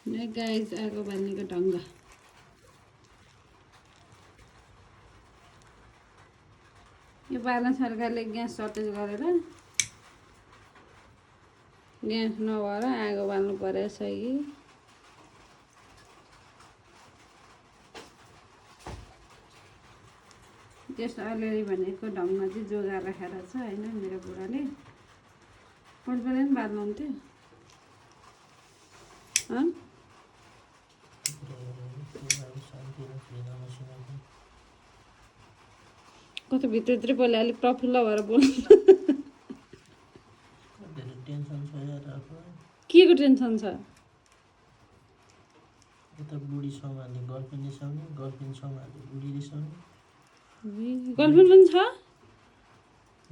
guys आगो बाल्नेको ढङ्ग यो पालना सरकारले ग्यास सर्टेज गरेर ग्यास नभएर आगो बाल्नु परेछ कि त्यस अलिअलि भनेको ढङ्गमा चाहिँ जोगाएर राखेर छ होइन मेरो बुढाले पहिले पनि बाल्नुहुन्थ्यो कस्तो भित्रभित्रै बोले अलिक प्रफुल्ल भएर बोल्नु के को टेन्सन छ गर्लफ्रेन्ड पनि छ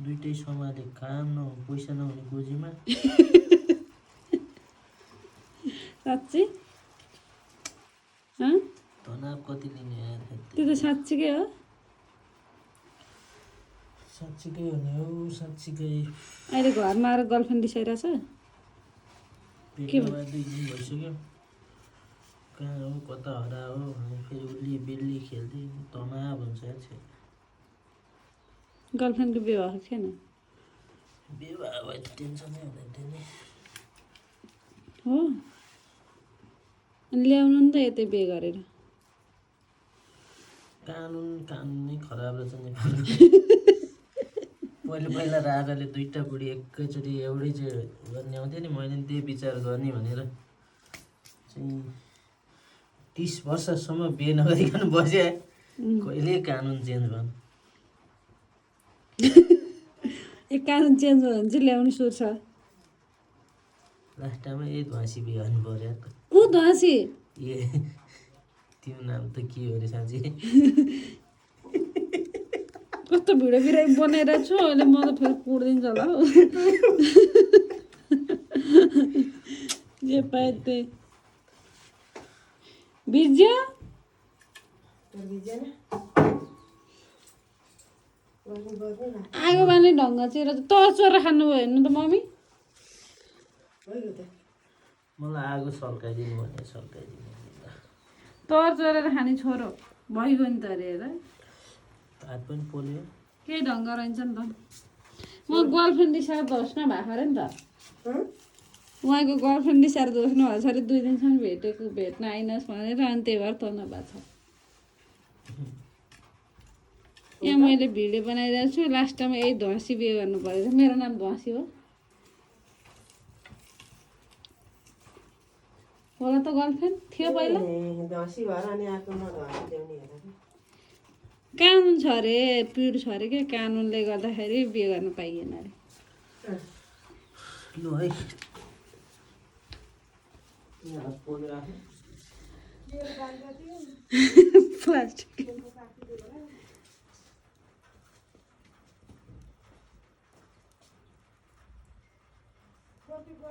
दुईटै समाले काम नहुने पैसा नहुने गोजीमा साँच्ची तनाव कति लिने यार त्यो त साँच्चीकै हो साँच्चीकै हो नि हौ साँच्चीकै अहिले घरमा आएर गर्लफ्रेन्ड दिसाइरहेछ भेट्नु भए 2 दिन भइसक्यो कहाँ हो कता हरा हो फेरि उल्ली बिल्ली खेल्दै तनाव हुन्छ यार गर्लफ्रेन्डको विवाह छैन विवाह भए त टेन्सनै हुँदैन थियो नि हो अनि ल्याउनु नि त यतै बिहे गरेर कानुन नै खराब रहेछ नेपालको पहिला राजाले 2टा बुढी एकैचोटि एउटै चाहिँ गर्ने आउँथ्यो नि मैले त्यही विचार गर्ने भनेर चाहिँ 30 वर्षसम्म बिहे नगरिकन बसे कहिले कानुन चेन्ज भयो एक कानुन चेन्ज भयो भने चाहिँ ल्याउनु सोच लास्टमा यही ध्वासी बिहे गर्नु पर्यो को ध्वासी ए त्यो नाम त के हो रे साँच्ची कस्तो भिडियो बिराइ बनाएर छु अहिले म त फेरि कुर्दिन्छ होला हौ जे पाए त्यही बिर्ज्यो आगो बाल्ने ढङ्ग चाहिँ तर चोरा खानुभयो हेर्नु त मम्मी मलाई आगो सल्काइदिनु भने सल्काइदिनु तर चोरेर खाने छोरो भइगयो नि त अरे हेर हात पनि पोल्यो केही ढङ्ग रहन्छ नि त म गर्लफ्रेन्ड दिसाएर धोस्न भएको अरे नि त उहाँको गर्लफ्रेन्ड दिसाएर धोस्नु भएको छ अरे 2 दिनसम्म भेट्न आइनस् भनेर अनि त्यही भएर तर्न भएको छ यहाँ मैले भिडियो बनाइरहेको छु लास्टमा यही ध्वासी बिहे गर्नु पऱ्यो मेरो नाम ध्वासी हो होला त गर्लफ्रेन्ड थियो पहिला कानुन छ अरे पिड छ अरे क्या कानुनले गर्दाखेरि बिहे गर्न पाइएन अरे लु है प्लास्टिक